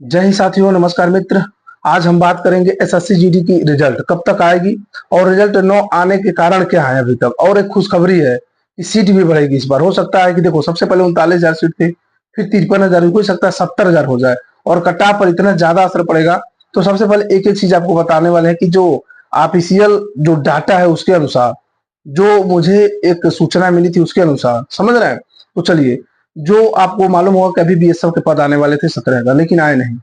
जय हिंद साथियों, नमस्कार मित्र। आज हम बात करेंगे एसएससी जीडी की रिजल्ट कब तक आएगी और रिजल्ट न आने के कारण क्या है अभी तक। और एक खुशखबरी है कि सीट भी बढ़ेगी इस बार। हो सकता है कि देखो, सबसे पहले 39,000 सीट थी, फिर 53,000, हो सकता है 70,000 हो जाए। और कटऑफ पर इतना ज्यादा असर पड़ेगा। तो सबसे पहले एक एक चीज आपको बताने वाले हैं कि जो ऑफिशियल जो डाटा है उसके अनुसार, जो मुझे एक सूचना मिली थी उसके अनुसार, समझ रहे हैं। तो चलिए, जो आपको मालूम होगा कि अभी बीएसएफ के पद आने वाले थे 17,000, लेकिन आए नहीं।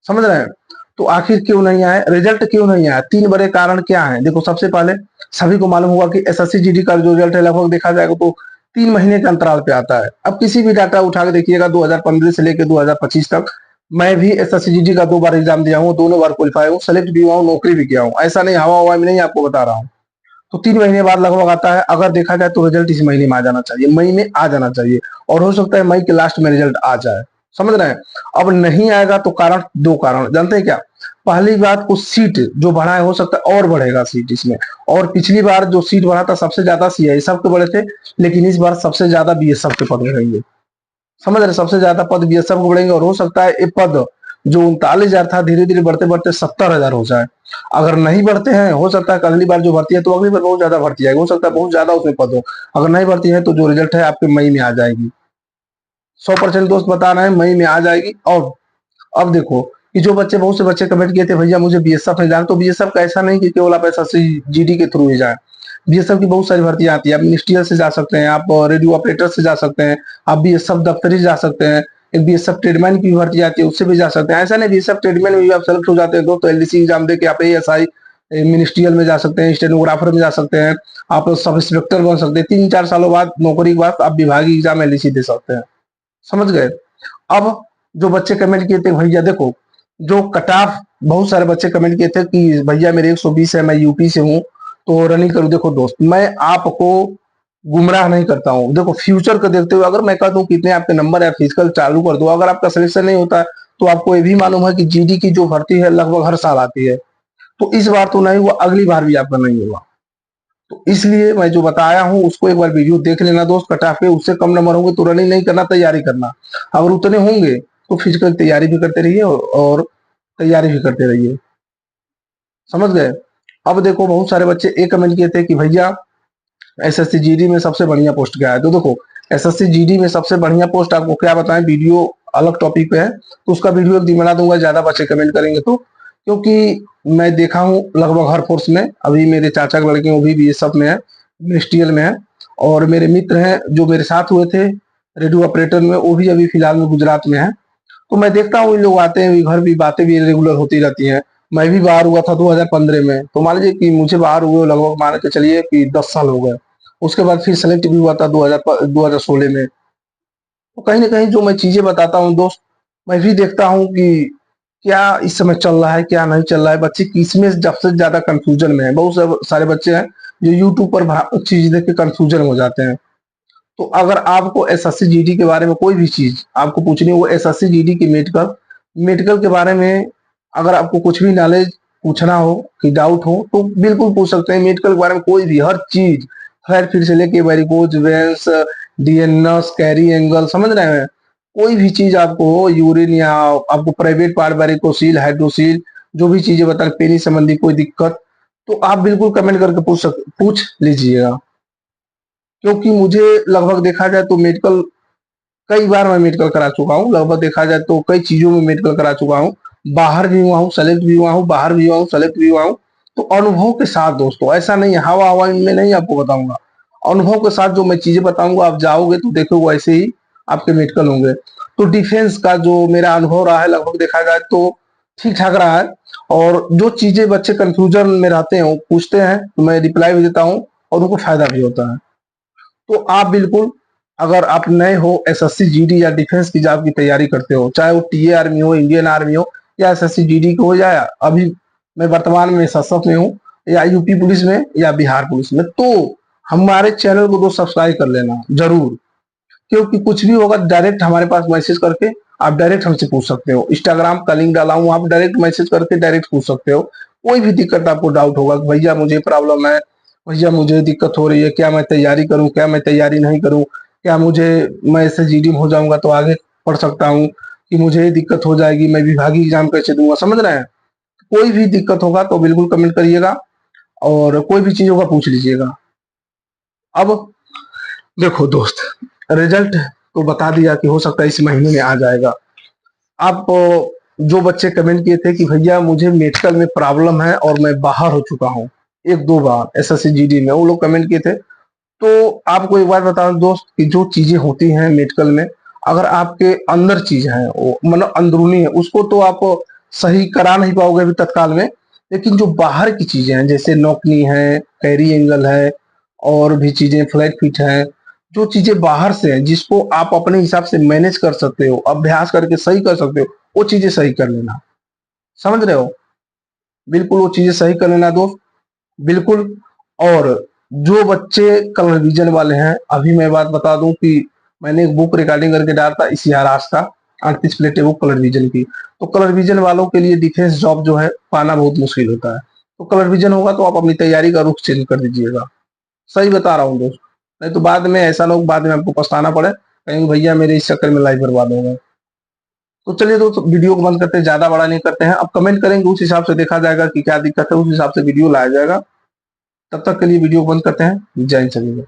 समझ रहे हैं। तो आखिर क्यों नहीं आए, रिजल्ट क्यों नहीं आया? तीन बड़े कारण क्या हैं। देखो, सबसे पहले सभी को मालूम होगा कि एसएससी जीडी का जो रिजल्ट है लगभग देखा जाएगा तो 3 महीने के अंतराल पे आता है। अब किसी भी डाटा उठा के देखिएगा 2015 से लेकर 2025 तक। मैं भी एसएससी जीडी का 2 बार एग्जाम दिया हूँ, दोनों बार क्वालिफाई हूँ, सेलेक्ट भी हुआ हूँ, नौकरी भी किया हूँ। ऐसा नहीं हवा हवा में नहीं आपको बता रहा हूँ। तो 3 महीने बाद लगभग आता है। अगर देखा जाए तो रिजल्ट इस महीने में आ जाना चाहिए, मई में आ जाना चाहिए। और हो सकता है मई के लास्ट में रिजल्ट आ जाए। समझ रहे हैं। अब नहीं आएगा तो कारण, दो कारण जानते हैं क्या। पहली बात, कुछ सीट जो बढ़ा है, हो सकता है और बढ़ेगा सीट इसमें। और पिछली बार जो सीट बढ़ा था सबसे ज्यादा सीआईएसएफ के बढ़े थे, लेकिन इस बार सबसे ज्यादा बीएसएफ के पद बढ़ेंगे। समझ रहे, सबसे ज्यादा पद बीएसएफ को बढ़ेंगे। और हो सकता है ये पद जो 39,000 था, धीरे धीरे बढ़ते बढ़ते 70,000 हो जाए। अगर नहीं बढ़ते हैं, हो सकता है कि अगली बार जो भर्ती है तो अगली बार बहुत ज्यादा भर्ती आएगी, हो सकता है बहुत ज्यादा उसमें पद हो। अगर नहीं भर्ती है तो जो रिजल्ट है आपके मई में आ जाएगी। 100% दोस्त बता रहे हैं, मई में आ जाएगी। और अब देखो कि जो बच्चे, बहुत से बच्चे कमेंट किए थे भैया मुझे बीएसएफ में जाना, तो बीएसएफ का ऐसा नहीं कि केवल आप एसएससी जीडी के थ्रू ही जाए। बीएसएफ की बहुत सारी भर्तियां आती है। आप मिनिस्ट्रियल से जा सकते हैं, आप रेडियो ऑपरेटर से जा सकते हैं, आप बीएसएफ दफ्तरी जा सकते हैं। एक बीएसएफ ट्रेडमैन की भर्ती आती है, उससे भी जा सकते हैं। ऐसा नहीं, बीएसएफ ट्रेडमैन में भी आप सेलेक्ट हो जाते हैं तो एलडीसी एग्जाम दे के आप एएसआई मिनिस्ट्रियल में जा सकते हैं, स्टेनोग्राफर में जा सकते हैं, आप सब इंस्पेक्टर बन सकते हैं। 3-4 सालों बाद नौकरी के बाद आप विभागीय एग्जाम एलडीसी दे सकते हैं। समझ गए। अब जो बच्चे कमेंट किए थे भैया देखो, जो कट ऑफ, बहुत सारे बच्चे कमेंट किए थे कि भैया मेरे 120 है, मैं यूपी से हूँ तो रनिंग करूँ। देखो दोस्त, मैं आपको गुमराह नहीं करता हूँ। देखो, फ्यूचर को देखते हुए अगर मैं कहता हूँ कितने आपके नंबर है, फिजिकल चालू कर दो, अगर आपका सिलेक्शन नहीं होता तो आपको ये भी मालूम है कि जीडी की जो भर्ती है लगभग हर साल आती है। तो इस बार तो नहीं हुआ, अगली बार भी आपका नहीं होगा। तो इसलिए मैं जो बताया हूँ उसको एक बार वीडियो देख लेना दोस्त। कट ऑफ के उससे कम नंबर होंगे तो रनिंग नहीं करना, तैयारी करना। अगर उतने होंगे तो फिजिकल तैयारी भी करते रहिए और तैयारी भी करते रहिए। समझ गए। अब देखो, बहुत सारे बच्चे एक कमेंट किए थे कि भैया एसएससी जीडी में सबसे बढ़िया पोस्ट क्या है। तो देखो, एसएससी जीडी में सबसे बढ़िया पोस्ट आपको क्या बताएं, वीडियो अलग टॉपिक पे है तो उसका वीडियो एक दिन बना दूंगा, ज्यादा बच्चे कमेंट करेंगे तो। क्योंकि मैं देखा हूँ लगभग हर फोर्स में, अभी मेरे चाचा के लड़के वो भी बीएसएफ में है, मिनिस्ट्रियल में है। और मेरे मित्र हैं जो मेरे साथ हुए थे रेडियो ऑपरेटर में, वो भी अभी फिलहाल में गुजरात में है। तो मैं देखता हूँ इन लोग आते हैं घर भी, बातें भी रेगुलर होती रहती हैं। मैं भी बाहर हुआ था 2015 में, तो मान लीजिए कि मुझे बाहर हुए लगभग मान के चलिए कि 10 साल हो गए। उसके बाद फिर सेलेक्ट भी हुआ था 2016 में। तो कहीं ना कहीं जो मैं चीजें बताता हूँ दोस्त, मैं भी देखता हूँ कि क्या इस समय चल रहा है, क्या नहीं चल रहा है। बच्चे किसमें सबसे ज्यादा कंफ्यूजन में है। बहुत सारे बच्चे हैं जो यूट्यूब पर चीज देख के कंफ्यूजन हो जाते हैं। तो अगर आपको एसएससी जीडी के बारे में कोई भी चीज आपको पूछनी हो, एसएससी जीडी की मेडिकल मेडिकल के बारे में अगर आपको कुछ भी नॉलेज पूछना हो कि डाउट हो तो बिल्कुल पूछ सकते हैं। मेडिकल के बारे में कोई भी हर चीज, खैर फिर से लेके varicose veins, DNS, carry angle, समझ रहे हैं। कोई भी चीज आपको हो, यूरिन या आपको प्राइवेट पार्ट, वेरिकोसील, हाइड्रोसील, जो भी चीजें बता, पेनी संबंधी कोई दिक्कत, तो आप बिल्कुल कमेंट करके पूछ लीजिएगा। क्योंकि मुझे लगभग देखा जाए तो मेडिकल, कई बार मैं मेडिकल करा चुका हूँ। लगभग देखा जाए तो कई चीजों में मेडिकल करा चुका हूँ। बाहर भी हुआ हूँ, सेलेक्ट भी हुआ हूँ, बाहर भी हुआ हूँ, सेलेक्ट भी हुआ हूँ। तो अनुभव के साथ दोस्तों, ऐसा नहीं है हवा हवा में नहीं आपको बताऊंगा। अनुभव के साथ जो मैं चीजें बताऊंगा, आप जाओगे तो देखोगे वैसे ही आपके मेडिकल होंगे। तो डिफेंस का जो मेरा अनुभव रहा है, लगभग देखा जाए तो ठीक ठाक रहा है। और जो चीजें बच्चे कंफ्यूजन में रहते हैं वो पूछते हैं तो मैं रिप्लाई भी देता हूँ और उनको फायदा भी होता है। तो आप बिल्कुल, अगर आप नए हो, एसएससी जीडी या डिफेंस की जॉब की तैयारी करते हो, चाहे वो टीए आर्मी हो, इंडियन आर्मी हो, या एसएससी जीडी को हो, या अभी मैं वर्तमान में एसएसएफ में हूँ, या यूपी पुलिस में, या बिहार पुलिस में, तो हमारे चैनल को सब्सक्राइब कर लेना जरूर। क्योंकि कुछ भी होगा डायरेक्ट हमारे पास मैसेज करके आप डायरेक्ट हमसे पूछ सकते हो। इंस्टाग्राम का लिंक डाला हूँ, आप डायरेक्ट मैसेज करके डायरेक्ट पूछ सकते हो। कोई भी दिक्कत आपको डाउट होगा कि भैया मुझे प्रॉब्लम है, भैया मुझे दिक्कत हो रही है, क्या मैं तैयारी करूं, क्या मैं तैयारी नहीं करूं, क्या मुझे, मैं इससे जीडी में हो जाऊंगा तो आगे पढ़ सकता हूँ, कि मुझे ये दिक्कत हो जाएगी, मैं विभागीय एग्जाम कैसे दूंगा, समझ रहे हैं। कोई भी दिक्कत होगा तो बिल्कुल कमेंट करिएगा और कोई भी चीज होगा पूछ लीजिएगा। अब देखो दोस्त, रिजल्ट तो बता दिया कि हो सकता है इस महीने में आ जाएगा। आप जो बच्चे कमेंट किए थे कि भैया मुझे मेडिकल में प्रॉब्लम है और मैं बाहर हो चुका हूँ एक दो बार एसएससी जीडी में, वो लोग कमेंट किए थे। तो आपको एक बात बता दूं दोस्त कि जो चीजें होती हैं मेडिकल में, अगर आपके अंदर चीज है वो मतलब अंदरूनी है, उसको तो आप सही करा नहीं पाओगे अभी तत्काल में। लेकिन जो बाहर की चीजें हैं जैसे नोकनी है, कैरी एंगल है और भी चीजें फ्लैट फिट है, जो चीजें बाहर से हैं जिसको आप अपने हिसाब से मैनेज कर सकते हो, अभ्यास करके सही कर सकते हो, वो चीजें सही कर लेना। समझ रहे हो, बिल्कुल वो चीजें सही कर लेना दोस्त, बिल्कुल। और जो बच्चे कलर विजन वाले हैं, अभी मैं बात बता दूं कि मैंने एक बुक रिकॉर्डिंग करके डाला था इसी आरास का, 38 प्लेट है वो कलर विजन की। तो कलर विजन वालों के लिए डिफेंस जॉब जो है पाना बहुत मुश्किल होता है। तो कलर विजन होगा तो आप अपनी तैयारी का रुख चेंज कर दीजिएगा। सही बता रहा हूँ दोस्त, नहीं तो बाद में ऐसा लोग बाद में आपको पछताना पड़े, कहेंगे भैया मेरे इस चक्कर में लाइफ बर्बाद हो गए। तो चलिए दोस्त, वीडियो को बंद करते हैं, ज्यादा बड़ा नहीं करते हैं। अब कमेंट करेंगे उस हिसाब से देखा जाएगा कि क्या दिक्कत है, उस हिसाब से वीडियो लाया जाएगा। तब तक के लिए वीडियो बंद करते हैं। जय हिंद सभी को।